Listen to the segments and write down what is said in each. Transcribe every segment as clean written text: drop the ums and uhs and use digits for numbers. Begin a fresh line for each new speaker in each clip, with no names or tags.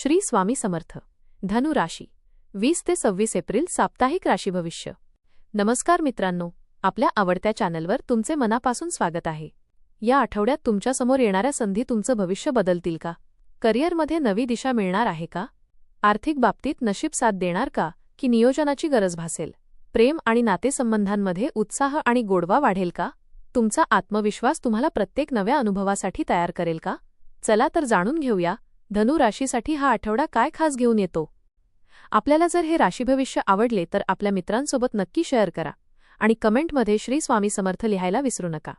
श्री स्वामी समर्थ. धनु राशी 20 ते 26 एप्रिल साप्ताहिक राशी भविष्य. नमस्कार मित्रांनो, आपल्या आवडत्या चॅनलवर तुमचे मनापासून स्वागत आहे. या आठवड्यात तुमच्या समोर येणाऱ्या संधी तुमचं भविष्य बदलतील का? करिअरमध्ये नवी दिशा मिळणार आहे का? आर्थिक बाबतीत नशीब साथ देणार का की नियोजनाची गरज भासेल? प्रेम आणि नातेसंबंधांमध्ये उत्साह आणि गोडवा वाढेल का? तुमचा आत्मविश्वास तुम्हाला प्रत्येक नव्या अनुभवासाठी तयार करेल का? चला तर जाणून घेऊया धनु राशीसाठी हा आठवडा काय खास घेऊन येतो. आपल्याला जर हे राशीभविष्य आवडले तर आपल्या मित्रांसोबत नक्की शेअर करा आणि कमेंटमध्ये श्री स्वामी समर्थ लिहायला विसरू नका.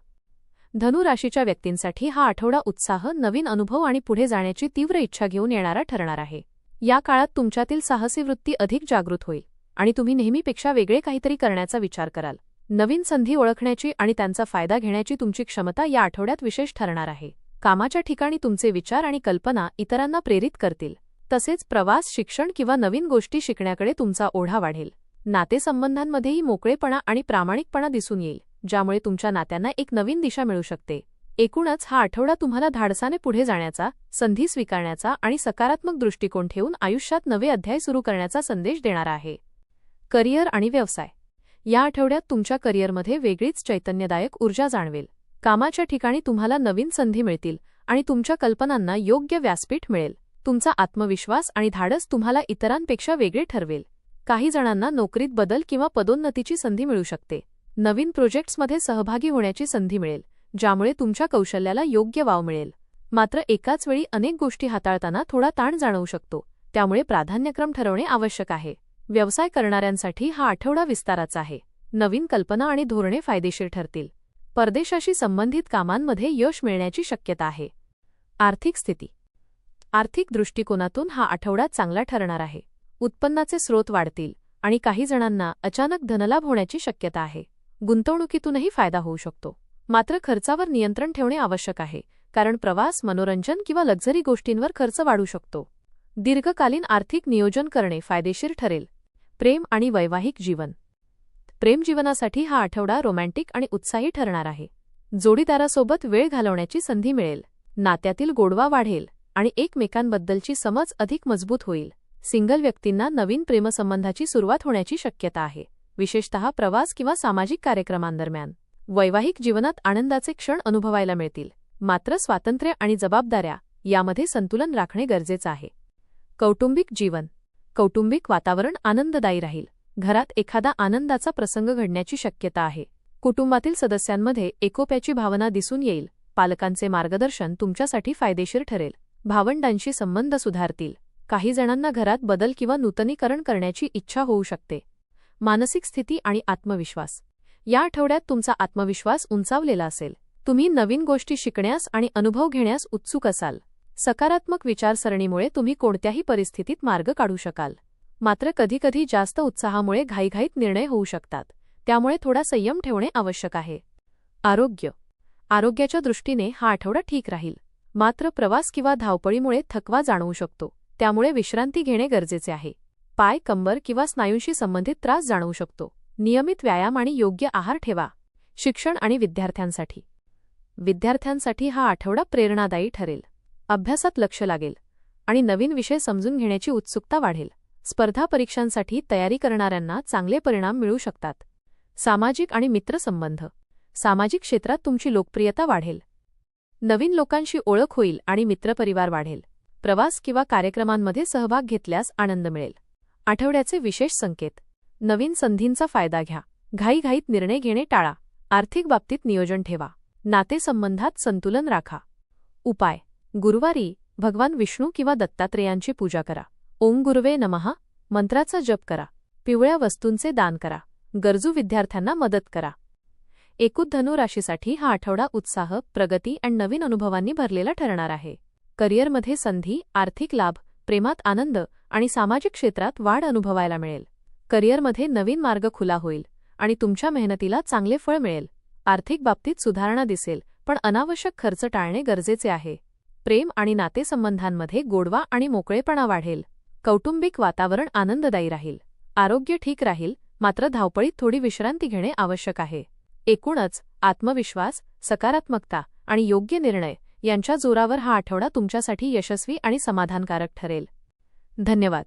धनु राशीच्या व्यक्तींसाठी हा आठवडा उत्साह, नवीन अनुभव आणि पुढे जाण्याची तीव्र इच्छा घेऊन येणारा ठरणार आहे. या काळात तुमच्यातील साहसी वृत्ती अधिक जागृत होईल आणि तुम्ही नेहमीपेक्षा वेगळे काहीतरी करण्याचा विचार कराल. नवीन संधी ओळखण्याची आणि त्यांचा फायदा घेण्याची तुमची क्षमता या आठवड्यात विशेष ठरणार आहे. कामाच्या ठिकाणी तुमचे विचार आणि कल्पना इतरांना प्रेरित करतील. तसेच प्रवास, शिक्षण किंवा नवीन गोष्टी शिकण्याकडे तुमचा ओढा वाढेल. नातेसंबंधांमध्येही मोकळेपणा आणि प्रामाणिकपणा दिसून येईल, ज्यामुळे तुमच्या नात्यांना एक नवीन दिशा मिळू शकते. एकूणच हा आठवडा तुम्हाला धाडसाने पुढे जाण्याचा, संधी स्वीकारण्याचा आणि सकारात्मक दृष्टिकोन ठेवून आयुष्यात नवे अध्याय सुरू करण्याचा संदेश देणारा आहे. करिअर आणि व्यवसाय. या आठवड्यात तुमच्या करिअरमध्ये वेगळीच चैतन्यदायक ऊर्जा जाणवेल. कामाच्या ठिकाणी तुम्हाला नवीन संधी मिळतील आणि तुमच्या कल्पनांना योग्य व्यासपीठ मिळेल. तुमचा आत्मविश्वास आणि धाडस तुम्हाला इतरांपेक्षा वेगळे ठरवेल. काही जणांना नोकरीत बदल किंवा पदोन्नतीची संधी मिळू शकते. नवीन प्रोजेक्ट्समध्ये सहभागी होण्याची संधी मिळेल, ज्यामुळे तुमच्या कौशल्याला योग्य वाव मिळेल. मात्र एकाच वेळी अनेक गोष्टी हाताळताना थोडा ताण जाणवू शकतो, त्यामुळे प्राधान्यक्रम ठरवणे आवश्यक आहे. व्यवसाय करणाऱ्यांसाठी हा आठवडा विस्ताराचा आहे. नवीन कल्पना आणि धोरणे फायदेशीर ठरतील. परदेशाशी संबंधित कामांमध्ये यश मिळण्याची शक्यता आहे. आर्थिक स्थिती. आर्थिक दृष्टिकोनातून हा आठवडा चांगला ठरणार आहे. उत्पन्नाचे स्रोत वाढतील आणि काही जणांना अचानक धनलाभ होण्याची शक्यता आहे. गुंतवणुकीतूनही फायदा होऊ शकतो. मात्र खर्चावर नियंत्रण ठेवणे आवश्यक आहे, कारण प्रवास, मनोरंजन किंवा लक्झरी गोष्टींवर खर्च वाढू शकतो. दीर्घकालीन आर्थिक नियोजन करणे फायदेशीर ठरेल. प्रेम आणि वैवाहिक जीवन. प्रेमजीवनासाठी हा आठवडा रोमॅन्टिक आणि उत्साही ठरणार आहे. जोडीदारासोबत वेळ घालवण्याची संधी मिळेल. नात्यातील गोडवा वाढेल आणि एकमेकांबद्दलची समज अधिक मजबूत होईल. सिंगल व्यक्तींना नवीन प्रेमसंबंधाची सुरुवात होण्याची शक्यता आहे, विशेषतः प्रवास किंवा सामाजिक कार्यक्रमांदरम्यान. वैवाहिक जीवनात आनंदाचे क्षण अनुभवायला मिळतील. मात्र स्वातंत्र्य आणि जबाबदाऱ्या यामध्ये संतुलन राखणे गरजेचे आहे. कौटुंबिक जीवन. कौटुंबिक वातावरण आनंददायी राहील. घरात एखादा आनंदाचा प्रसंग घडण्याची शक्यता आहे. कुटुंबातील सदस्यांमध्ये एकोप्याची भावना दिसून येईल. पालकांचे मार्गदर्शन तुमच्यासाठी फायदेशीर ठरेल. भावंडांशी संबंध सुधारतील. काही जणांना घरात बदल किंवा नूतनीकरण करण्याची इच्छा होऊ शकते. मानसिक स्थिती आणि आत्मविश्वास. या आठवड्यात तुमचा आत्मविश्वास उंचावलेला असेल. तुम्ही नवीन गोष्टी शिकण्यास आणि अनुभव घेण्यास उत्सुक असाल. सकारात्मक विचारसरणीमुळे तुम्ही कोणत्याही परिस्थितीत मार्ग काढू शकाल. मात्र कधीकधी जास्त उत्साहामुळे घाईघाईत निर्णय होऊ शकतात, त्यामुळे थोडा संयम ठेवणे आवश्यक आहे. आरोग्य. आरोग्याच्या दृष्टीने हा आठवडा ठीक राहील. मात्र प्रवास किंवा धावपळीमुळे थकवा जाणवू शकतो, त्यामुळे विश्रांती घेणे गरजेचे आहे. पाय, कंबर किंवा स्नायूंशी संबंधित त्रास जाणवू शकतो. नियमित व्यायाम आणि योग्य आहार ठेवा. शिक्षण आणि विद्यार्थ्यांसाठी. विद्यार्थ्यांसाठी हा आठवडा प्रेरणादायी ठरेल. अभ्यासात लक्ष लागेल आणि नवीन विषय समजून घेण्याची उत्सुकता वाढेल. स्पर्धा परीक्षांसाठी तयारी करणाऱ्यांना चांगले परिणाम मिळू शकतात. सामाजिक आणि मित्रसंबंध. सामाजिक क्षेत्रात तुमची लोकप्रियता वाढेल. नवीन लोकांशी ओळख होईल आणि मित्रपरिवार वाढेल. प्रवास किंवा कार्यक्रमांमध्ये सहभाग घेतल्यास आनंद मिळेल. आठवड्याचे विशेष संकेत. नवीन संधींचा फायदा घ्या. घाईघाईत निर्णय घेणे टाळा. आर्थिक बाबतीत नियोजन ठेवा. नातेसंबंधात संतुलन राखा. उपाय. गुरुवारी भगवान विष्णू किंवा दत्तात्रेयांची पूजा करा. ओम गुरुवे नमः मंत्राचा जप करा. पिवळ्या वस्तूंचे दान करा. गरजू विद्यार्थ्यांना मदत करा. एकूण धनु राशीसाठी हा आठवडा उत्साह, प्रगती आणि नवीन अनुभवांनी भरलेला ठरणार आहे. करिअरमध्ये संधी, आर्थिक लाभ, प्रेमात आनंद आणि सामाजिक क्षेत्रात वाढ अनुभवायला मिळेल. करिअरमध्ये नवीन मार्ग खुला होईल आणि तुमच्या मेहनतीला चांगले फळ मिळेल. आर्थिक बाबतीत सुधारणा दिसेल, पण अनावश्यक खर्च टाळणे गरजेचे आहे. प्रेम आणि नातेसंबंधांमध्ये गोडवा आणि मोकळेपणा वाढेल. कौटुंबिक वातावरण आनंददायी राहील. आरोग्य ठीक राहील, मात्र धावपळीत थोडी विश्रांती घेणे आवश्यक आहे. एकूणच आत्मविश्वास, सकारात्मकता आणि योग्य निर्णय यांच्या जोरावर हा आठवडा तुमच्यासाठी यशस्वी आणि समाधानकारक ठरेल. धन्यवाद.